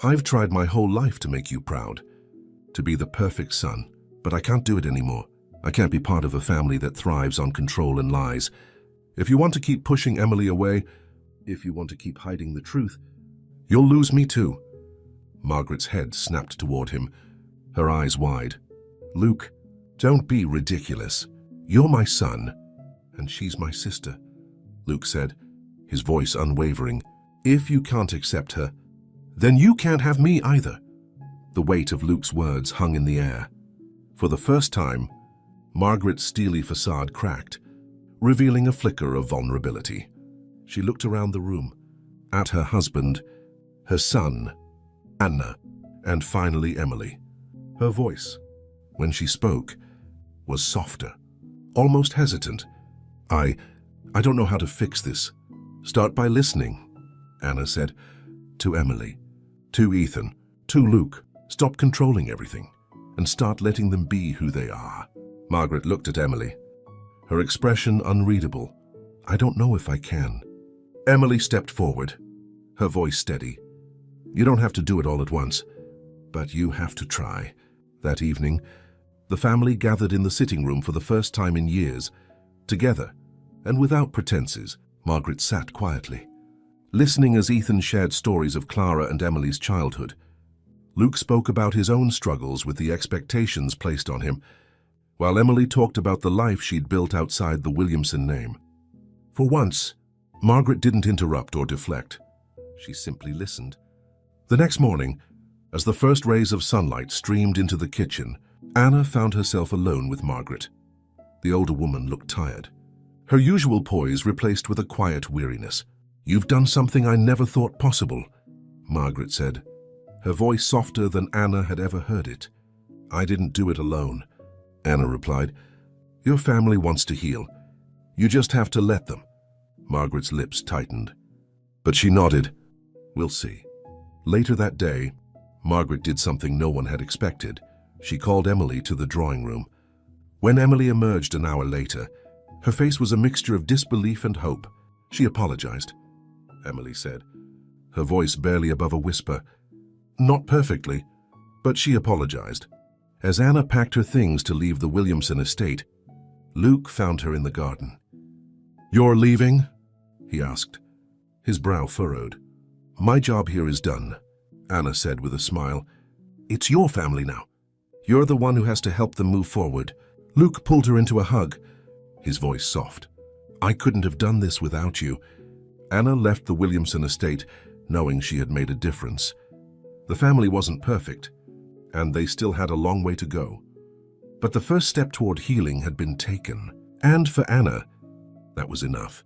I've tried my whole life to make you proud, to be the perfect son, but I can't do it anymore. I can't be part of a family that thrives on control and lies. If you want to keep pushing Emily away, if you want to keep hiding the truth, you'll lose me too." Margaret's head snapped toward him, her eyes wide. "Luke, don't be ridiculous. You're my son, and she's my sister," Luke said, his voice unwavering. "If you can't accept her, then you can't have me either." The weight of Luke's words hung in the air. For the first time, Margaret's steely facade cracked, revealing a flicker of vulnerability. She looked around the room, at her husband, her son, Anna, and finally Emily. Her voice, when she spoke, was softer, almost hesitant. I don't know how to fix this. Start by listening," Anna said, to Emily, to Ethan, to Luke. "Stop controlling everything and start letting them be who they are." Margaret looked at Emily, her expression unreadable. "I don't know if I can." Emily stepped forward, her voice steady. "You don't have to do it all at once, but you have to try." That evening, the family gathered in the sitting room for the first time in years. Together, and without pretenses, Margaret sat quietly, listening as Ethan shared stories of Clara and Emily's childhood. Luke spoke about his own struggles with the expectations placed on him, while Emily talked about the life she'd built outside the Williamson name. For once, Margaret didn't interrupt or deflect. She simply listened. The next morning, as the first rays of sunlight streamed into the kitchen, Anna found herself alone with Margaret. The older woman looked tired, her usual poise replaced with a quiet weariness. "You've done something I never thought possible," Margaret said, her voice softer than Anna had ever heard it. "I didn't do it alone," Anna replied. "Your family wants to heal. You just have to let them." Margaret's lips tightened, but she nodded. "We'll see." Later that day, Margaret did something no one had expected. She called Emily to the drawing room. When Emily emerged an hour later, her face was a mixture of disbelief and hope. "She apologized," Emily said, her voice barely above a whisper. "Not perfectly, but she apologized." As Anna packed her things to leave the Williamson estate, Luke found her in the garden. "You're leaving?" he asked, his brow furrowed. "My job here is done," Anna said with a smile. "It's your family now. You're the one who has to help them move forward." Luke pulled her into a hug, his voice soft. "I couldn't have done this without you." Anna left the Williamson estate knowing she had made a difference. The family wasn't perfect, and they still had a long way to go. But the first step toward healing had been taken, and for Anna, that was enough.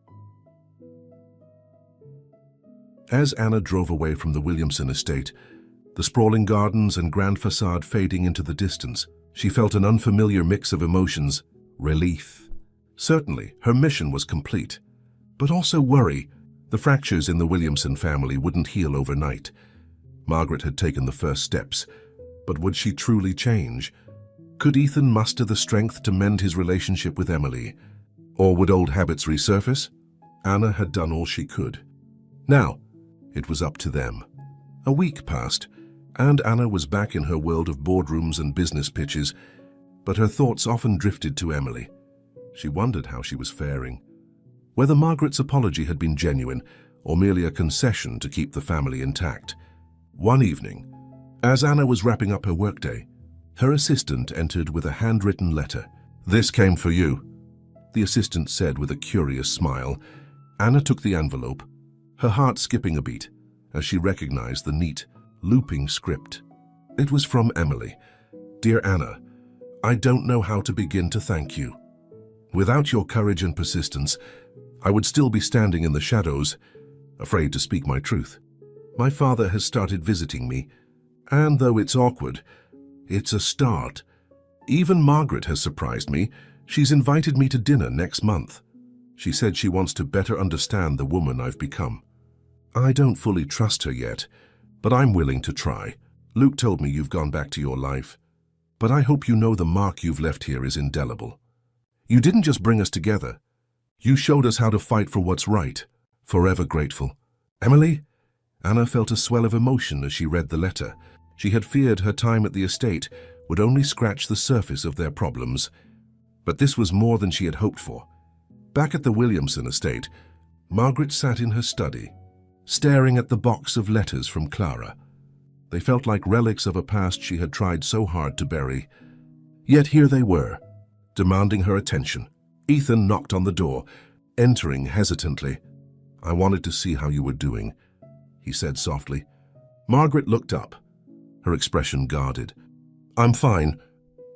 As Anna drove away from the Williamson estate, the sprawling gardens and grand facade fading into the distance, she felt an unfamiliar mix of emotions. Relief. Certainly, her mission was complete, but also worry. The fractures in the Williamson family wouldn't heal overnight. Margaret had taken the first steps, but would she truly change? Could Ethan muster the strength to mend his relationship with Emily? Or would old habits resurface? Anna had done all she could. Now, it was up to them. A week passed, and Anna was back in her world of boardrooms and business pitches, but her thoughts often drifted to Emily. She wondered how she was faring, whether Margaret's apology had been genuine or merely a concession to keep the family intact. One evening, as Anna was wrapping up her workday, her assistant entered with a handwritten letter. "This came for you," the assistant said with a curious smile. Anna took the envelope, her heart skipping a beat as she recognized the neat, looping script. It was from Emily. "Dear Anna, I don't know how to begin to thank you. Without your courage and persistence, I would still be standing in the shadows, afraid to speak my truth. My father has started visiting me, and though it's awkward, it's a start. Even Margaret has surprised me. She's invited me to dinner next month. She said she wants to better understand the woman I've become. I don't fully trust her yet, but I'm willing to try. Luke told me you've gone back to your life, but I hope you know the mark you've left here is indelible. You didn't just bring us together. You showed us how to fight for what's right. Forever grateful. Emily? Anna felt a swell of emotion as she read the letter. She had feared her time at the estate would only scratch the surface of their problems. But this was more than she had hoped for. Back at the Williamson estate, Margaret sat in her study, staring at the box of letters from Clara. They felt like relics of a past she had tried so hard to bury. Yet here they were, demanding her attention. Ethan knocked on the door, entering hesitantly. "I wanted to see how you were doing," he said softly. Margaret looked up, her expression guarded. "I'm fine."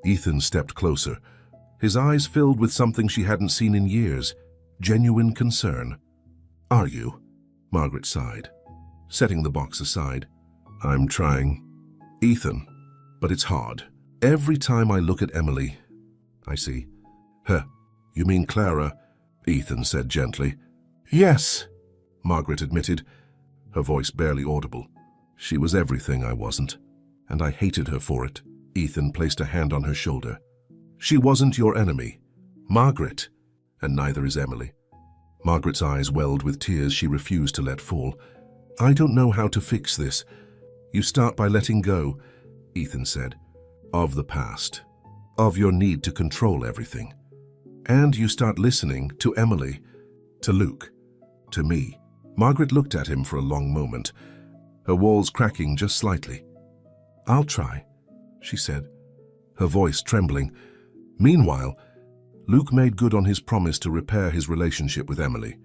Ethan stepped closer, his eyes filled with something she hadn't seen in years, genuine concern. "Are you?" Margaret sighed, setting the box aside. "I'm trying, Ethan, but it's hard. Every time I look at Emily, I see." "Huh, you mean Clara?" Ethan said gently. "Yes," Margaret admitted, her voice barely audible. "She was everything I wasn't, and I hated her for it." Ethan placed a hand on her shoulder. "She wasn't your enemy, Margaret, and neither is Emily." Margaret's eyes welled with tears she refused to let fall. "I don't know how to fix this. You start by letting go," Ethan said, "of the past, of your need to control everything. And you start listening to Emily, to Luke, to me." Margaret looked at him for a long moment, her walls cracking just slightly. "I'll try," she said, her voice trembling. Meanwhile, Luke made good on his promise to repair his relationship with Emily.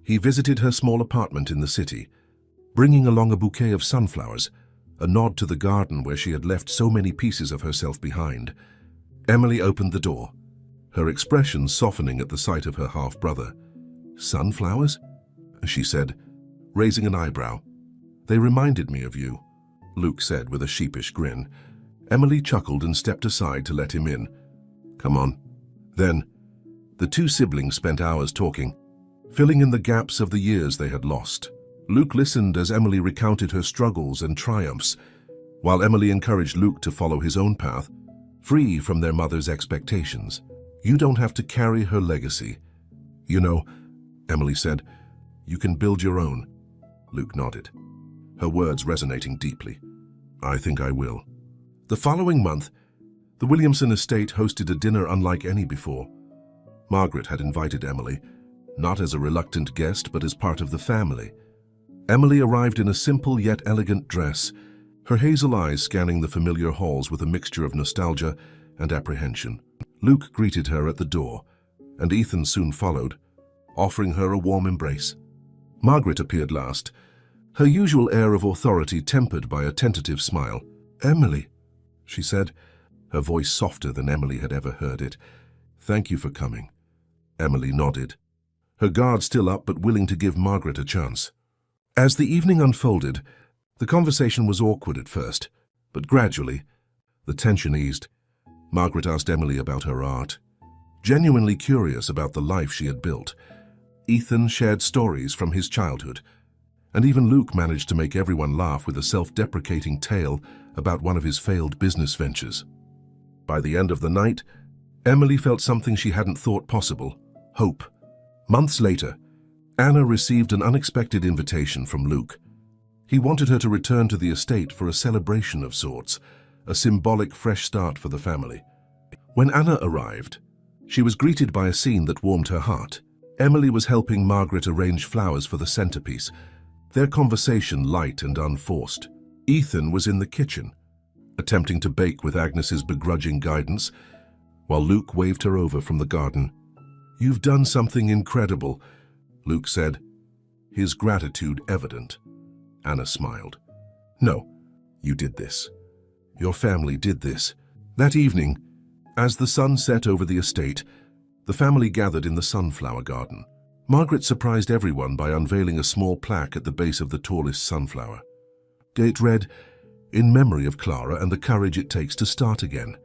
He visited her small apartment in the city, bringing along a bouquet of sunflowers, a nod to the garden where she had left so many pieces of herself behind. Emily opened the door, her expression softening at the sight of her half-brother. "Sunflowers?" she said, raising an eyebrow. "They reminded me of you," Luke said with a sheepish grin. Emily chuckled and stepped aside to let him in. "Come on." Then, the two siblings spent hours talking, filling in the gaps of the years they had lost. Luke listened as Emily recounted her struggles and triumphs, while Emily encouraged Luke to follow his own path, free from their mother's expectations. "You don't have to carry her legacy. You know," Emily said, "you can build your own." Luke nodded, her words resonating deeply. "I think I will." The following month, the Williamson estate hosted a dinner unlike any before. Margaret had invited Emily, not as a reluctant guest but as part of the family. Emily arrived in a simple yet elegant dress, her hazel eyes scanning the familiar halls with a mixture of nostalgia and apprehension. Luke greeted her at the door, and Ethan soon followed, offering her a warm embrace. Margaret appeared last, her usual air of authority tempered by a tentative smile. "Emily," she said, her voice softer than Emily had ever heard it. "Thank you for coming." Emily nodded, her guard still up but willing to give Margaret a chance. As the evening unfolded, the conversation was awkward at first, but gradually, the tension eased. Margaret asked Emily about her art, genuinely curious about the life she had built. Ethan shared stories from his childhood, and even Luke managed to make everyone laugh with a self-deprecating tale about one of his failed business ventures. By the end of the night, Emily felt something she hadn't thought possible: hope. Months later, Anna received an unexpected invitation from Luke. He wanted her to return to the estate for a celebration of sorts, a symbolic fresh start for the family. When Anna arrived, she was greeted by a scene that warmed her heart. Emily was helping Margaret arrange flowers for the centerpiece, their conversation light and unforced. Ethan was in the kitchen, attempting to bake with Agnes's begrudging guidance, while Luke waved her over from the garden. "You've done something incredible," Luke said, his gratitude evident. Anna smiled. "No, you did this. Your family did this." That evening, as the sun set over the estate, the family gathered in the sunflower garden. Margaret surprised everyone by unveiling a small plaque at the base of the tallest sunflower. It read, "In memory of Clara and the courage it takes to start again."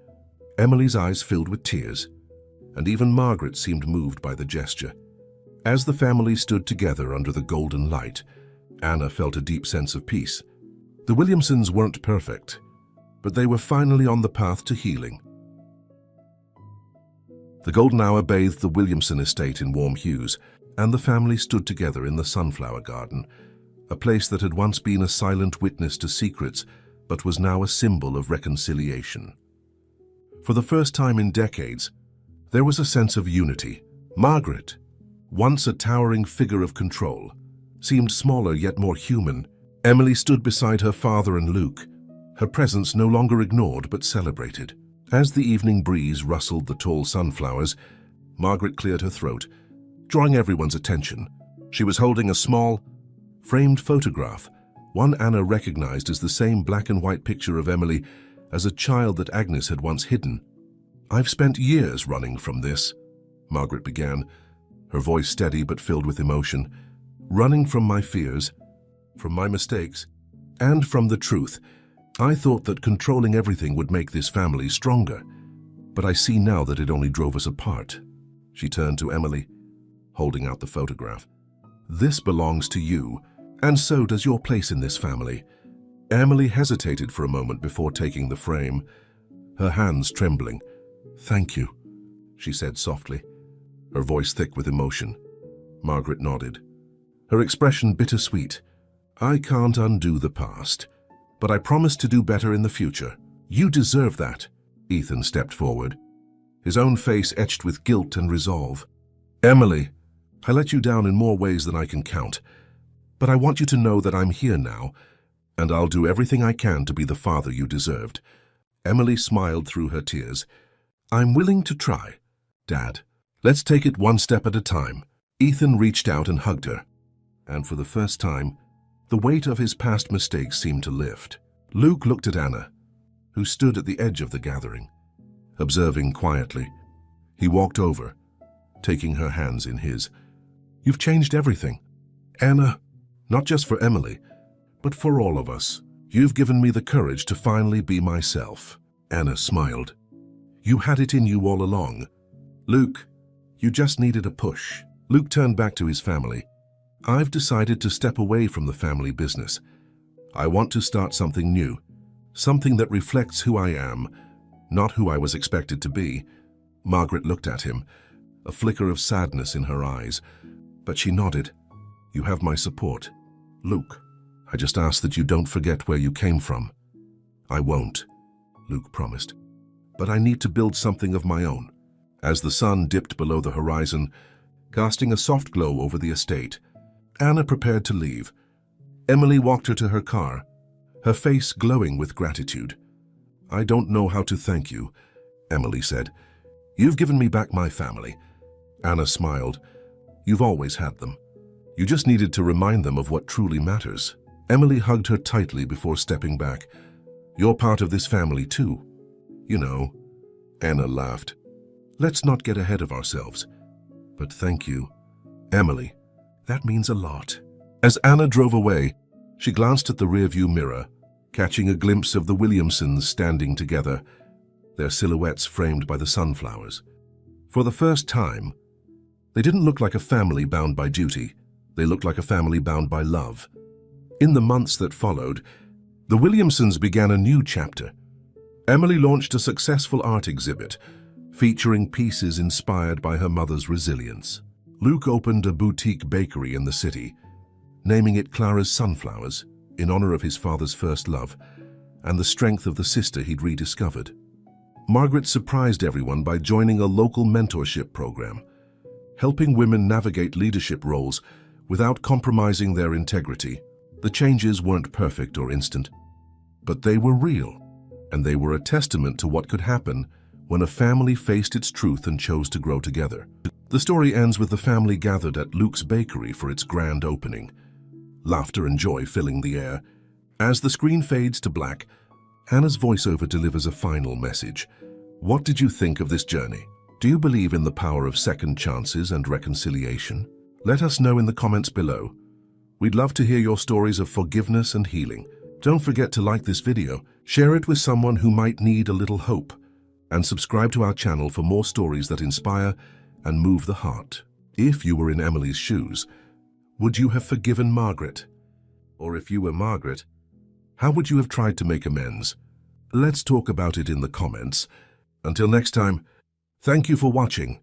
Emily's eyes filled with tears, and even Margaret seemed moved by the gesture. As the family stood together under the golden light, Anna felt a deep sense of peace. The Williamsons weren't perfect, but they were finally on the path to healing. The golden hour bathed the Williamson estate in warm hues, and the family stood together in the sunflower garden, a place that had once been a silent witness to secrets, but was now a symbol of reconciliation. For the first time in decades, there was a sense of unity. Margaret, once a towering figure of control, seemed smaller yet more human. Emily stood beside her father and Luke, her presence no longer ignored but celebrated. As the evening breeze rustled the tall sunflowers, Margaret cleared her throat, drawing everyone's attention. She was holding a small, framed photograph, one Anna recognized as the same black and white picture of Emily as a child that Agnes had once hidden. "I've spent years running from this," Margaret began, her voice steady but filled with emotion. "Running from my fears, from my mistakes, and from the truth. I thought that controlling everything would make this family stronger, but I see now that it only drove us apart." She turned to Emily, holding out the photograph. "This belongs to you, and so does your place in this family." Emily hesitated for a moment before taking the frame, her hands trembling. "Thank you," she said softly, her voice thick with emotion. Margaret nodded, her expression bittersweet. "I can't undo the past, but I promise to do better in the future. You deserve that." Ethan stepped forward, his own face etched with guilt and resolve. "Emily, I let you down in more ways than I can count, but I want you to know that I'm here now, and I'll do everything I can to be the father you deserved." Emily smiled through her tears. "I'm willing to try, Dad. Let's take it one step at a time." Ethan reached out and hugged her, and for the first time, the weight of his past mistakes seemed to lift. Luke looked at Anna, who stood at the edge of the gathering, observing quietly. He walked over, taking her hands in his. "You've changed everything, Anna, not just for Emily, but for all of us. You've given me the courage to finally be myself." Anna smiled. "You had it in you all along. Luke, you just needed a push." Luke turned back to his family. "I've decided to step away from the family business. I want to start something new, something that reflects who I am, not who I was expected to be." Margaret looked at him, a flicker of sadness in her eyes, but she nodded. "You have my support. Luke, I just ask that you don't forget where you came from." "I won't," Luke promised. "But I need to build something of my own." As the sun dipped below the horizon, casting a soft glow over the estate, Anna prepared to leave. Emily walked her to her car, her face glowing with gratitude. "I don't know how to thank you," Emily said. "You've given me back my family." Anna smiled. "You've always had them. You just needed to remind them of what truly matters." Emily hugged her tightly before stepping back. "You're part of this family too. You know." Anna laughed. "Let's not get ahead of ourselves. But thank you, Emily. That means a lot." As Anna drove away, she glanced at the rearview mirror, catching a glimpse of the Williamsons standing together, their silhouettes framed by the sunflowers. For the first time, they didn't look like a family bound by duty. They looked like a family bound by love. In the months that followed, the Williamsons began a new chapter. Emily launched a successful art exhibit, featuring pieces inspired by her mother's resilience. Luke opened a boutique bakery in the city, naming it Clara's Sunflowers, in honor of his father's first love and the strength of the sister he'd rediscovered. Margaret surprised everyone by joining a local mentorship program, helping women navigate leadership roles without compromising their integrity. The changes weren't perfect or instant, but they were real, and they were a testament to what could happen when a family faced its truth and chose to grow together. The story ends with the family gathered at Luke's bakery for its grand opening, laughter and joy filling the air. As the screen fades to black, Anna's voiceover delivers a final message. What did you think of this journey? Do you believe in the power of second chances and reconciliation? Let us know in the comments below. We'd love to hear your stories of forgiveness and healing. Don't forget to like this video, share it with someone who might need a little hope, and subscribe to our channel for more stories that inspire and move the heart. If you were in Emily's shoes, would you have forgiven Margaret? Or if you were Margaret, how would you have tried to make amends? Let's talk about it in the comments. Until next time, thank you for watching.